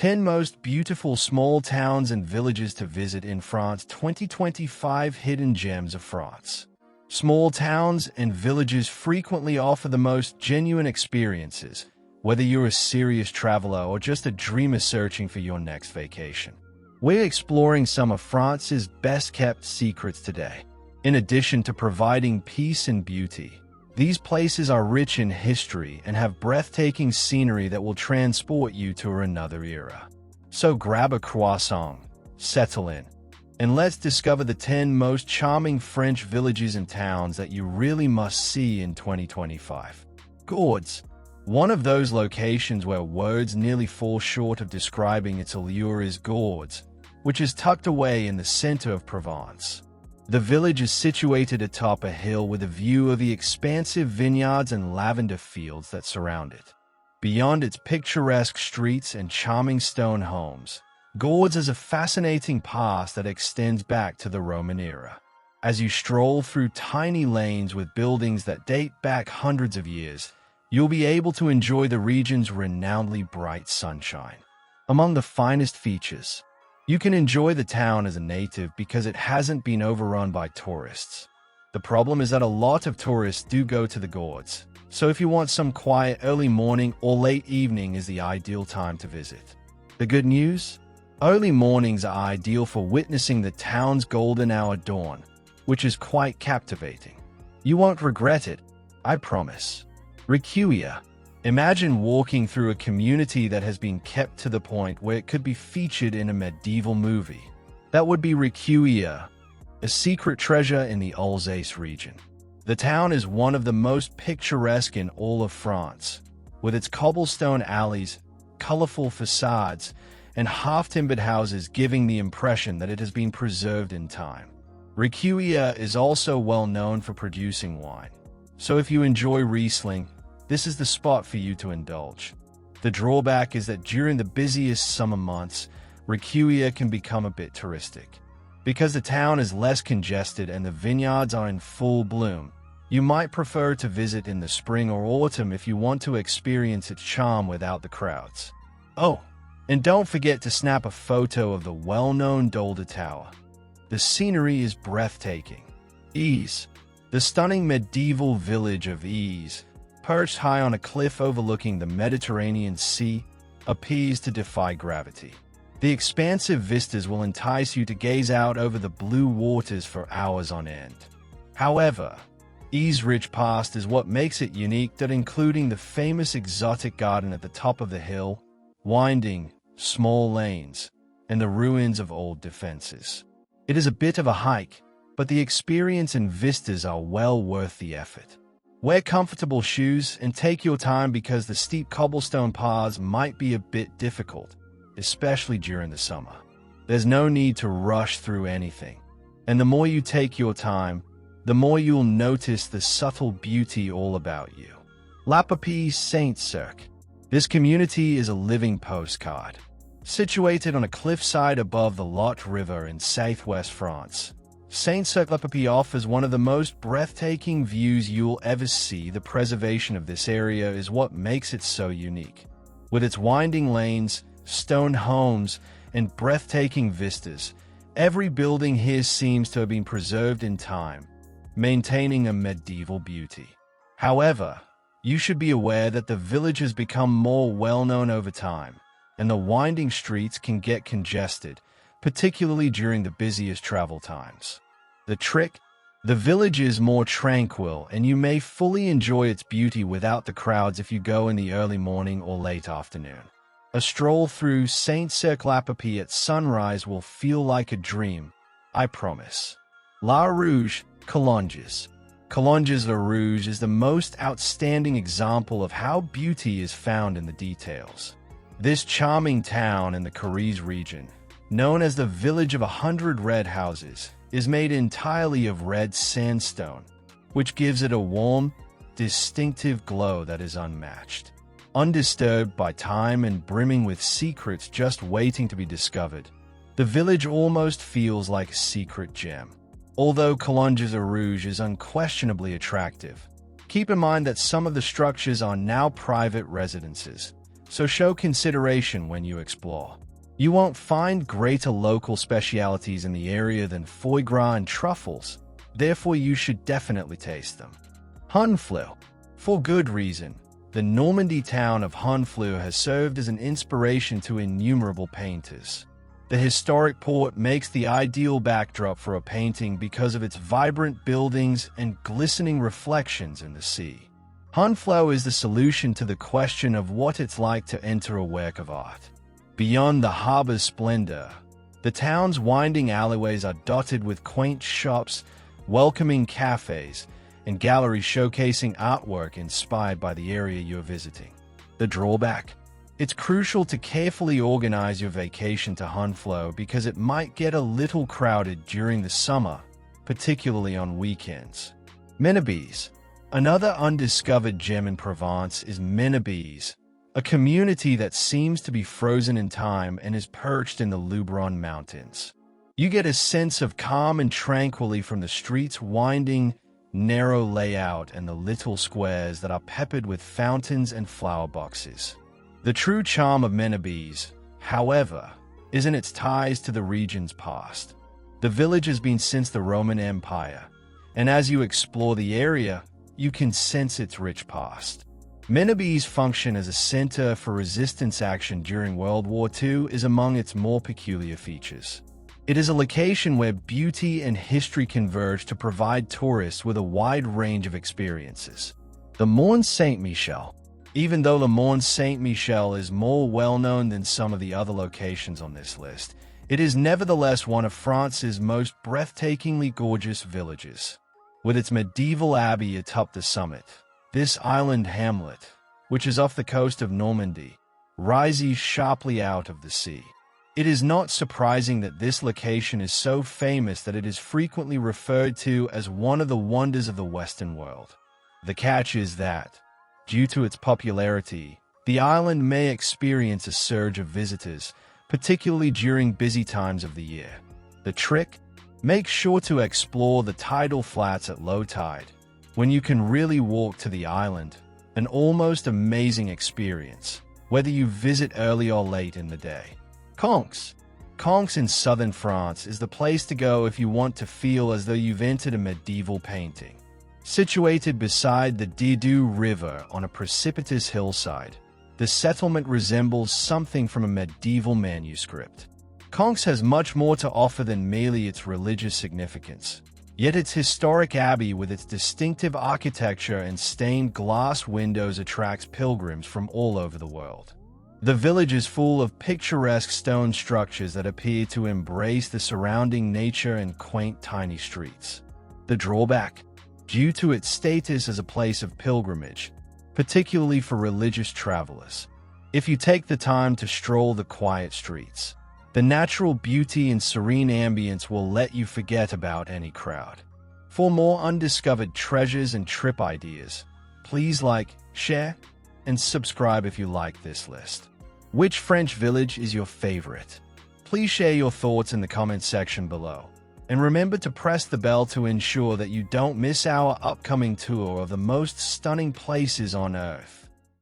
10 Most Beautiful Small Towns and Villages to Visit in France 2025 Hidden Gems of France. Small towns and villages frequently offer the most genuine experiences, whether you're a serious traveler or just a dreamer searching for your next vacation. We're exploring some of France's best-kept secrets today. In addition to providing peace and beauty, these places are rich in history and have breathtaking scenery that will transport you to another era. So grab a croissant, settle in, and let's discover the 10 most charming French villages and towns that you really must see in 2025. Gordes, one of those locations where words nearly fall short of describing its allure, is Gordes, which is tucked away in the center of Provence. The village is situated atop a hill with a view of the expansive vineyards and lavender fields that surround it. Beyond its picturesque streets and charming stone homes, Gordes has a fascinating past that extends back to the Roman era. As you stroll through tiny lanes with buildings that date back hundreds of years, you'll be able to enjoy the region's renownedly bright sunshine. Among the finest features, you can enjoy the town as a native because it hasn't been overrun by tourists. The problem is that a lot of tourists do go to the Gordes, so if you want some quiet, early morning or late evening is the ideal time to visit. The good news? Early mornings are ideal for witnessing the town's golden hour dawn, which is quite captivating. You won't regret it, I promise. Riquewihr. Imagine walking through a community that has been kept to the point where it could be featured in a medieval movie. That would be Riquewihr, a secret treasure in the Alsace region. The town is one of the most picturesque in all of France, with its cobblestone alleys, colorful facades, and half-timbered houses giving the impression that it has been preserved in time. Riquewihr is also well known for producing wine, so if you enjoy Riesling, this is the spot for you to indulge. The drawback is that during the busiest summer months, Riquewihr can become a bit touristic. Because the town is less congested and the vineyards are in full bloom, you might prefer to visit in the spring or autumn if you want to experience its charm without the crowds. Oh, and don't forget to snap a photo of the well-known Dolder Tower. The scenery is breathtaking. Eguisheim, the stunning medieval village of Eguisheim, perched high on a cliff overlooking the Mediterranean Sea, appears to defy gravity. The expansive vistas will entice you to gaze out over the blue waters for hours on end. However, Eguisheim's rich past is what makes it unique, that including the famous exotic garden at the top of the hill, winding, small lanes, and the ruins of old defenses. It is a bit of a hike, but the experience and vistas are well worth the effort. Wear comfortable shoes and take your time because the steep cobblestone paths might be a bit difficult, especially during the summer. There's no need to rush through anything, and the more you take your time, the more you'll notice the subtle beauty all about you. Lapopie, Saint-Cirq. This community is a living postcard. Situated on a cliffside above the Lot River in southwest France, Saint-Cirq-Lapopie offers one of the most breathtaking views you'll ever see. The preservation of this area is what makes it so unique. With its winding lanes, stone homes, and breathtaking vistas, every building here seems to have been preserved in time, maintaining a medieval beauty. However, you should be aware that the village has become more well-known over time, and the winding streets can get congested, particularly during the busiest travel times. The trick? The village is more tranquil, and you may fully enjoy its beauty without the crowds if you go in the early morning or late afternoon. A stroll through Saint-Cirq-Lapopie at sunrise will feel like a dream, I promise. La Rouge, Colonges. Colonges-la-Rouge is the most outstanding example of how beauty is found in the details. This charming town in the Corrèze region, known as the Village of 100 Red Houses, is made entirely of red sandstone, which gives it a warm, distinctive glow that is unmatched. Undisturbed by time and brimming with secrets just waiting to be discovered, the village almost feels like a secret gem. Although Colonges-la-Rouge is unquestionably attractive, keep in mind that some of the structures are now private residences, so show consideration when you explore. You won't find greater local specialities in the area than foie gras and truffles, therefore you should definitely taste them. Honfleur. For good reason, the Normandy town of Honfleur has served as an inspiration to innumerable painters. The historic port makes the ideal backdrop for a painting because of its vibrant buildings and glistening reflections in the sea. Honfleur is the solution to the question of what it's like to enter a work of art. Beyond the harbor's splendor, the town's winding alleyways are dotted with quaint shops, welcoming cafes, and galleries showcasing artwork inspired by the area you're visiting. The drawback? It's crucial to carefully organize your vacation to Honfleur because it might get a little crowded during the summer, particularly on weekends. Menabise. Another undiscovered gem in Provence is Menabise, a community that seems to be frozen in time and is perched in the Luberon Mountains. You get a sense of calm and tranquility from the street's winding, narrow layout and the little squares that are peppered with fountains and flower boxes. The true charm of Menabise, however, is in its ties to the region's past. The village has been since the Roman Empire, and as you explore the area, you can sense its rich past. Menabise's function as a center for resistance action during World War II is among its more peculiar features. It is a location where beauty and history converge to provide tourists with a wide range of experiences. The Mont Saint-Michel. Even though Le Mont Saint-Michel is more well-known than some of the other locations on this list, it is nevertheless one of France's most breathtakingly gorgeous villages. With its medieval abbey atop the summit, this island hamlet, which is off the coast of Normandy, rises sharply out of the sea. It is not surprising that this location is so famous that it is frequently referred to as one of the wonders of the Western world. The catch is that, due to its popularity, the island may experience a surge of visitors, particularly during busy times of the year. The trick? Make sure to explore the tidal flats at low tide, when you can really walk to the island, an almost amazing experience, whether you visit early or late in the day. Conques. Conques in southern France is the place to go if you want to feel as though you've entered a medieval painting. Situated beside the Doubs River on a precipitous hillside, the settlement resembles something from a medieval manuscript. Conques has much more to offer than merely its religious significance, yet its historic abbey with its distinctive architecture and stained glass windows attracts pilgrims from all over the world. The village is full of picturesque stone structures that appear to embrace the surrounding nature and quaint tiny streets. The drawback? Due to its status as a place of pilgrimage, particularly for religious travelers. If you take the time to stroll the quiet streets, the natural beauty and serene ambience will let you forget about any crowd. For more undiscovered treasures and trip ideas, please like, share, and subscribe if you like this list. Which French village is your favorite? Please share your thoughts in the comments section below. And remember to press the bell to ensure that you don't miss our upcoming tour of the most stunning places on Earth.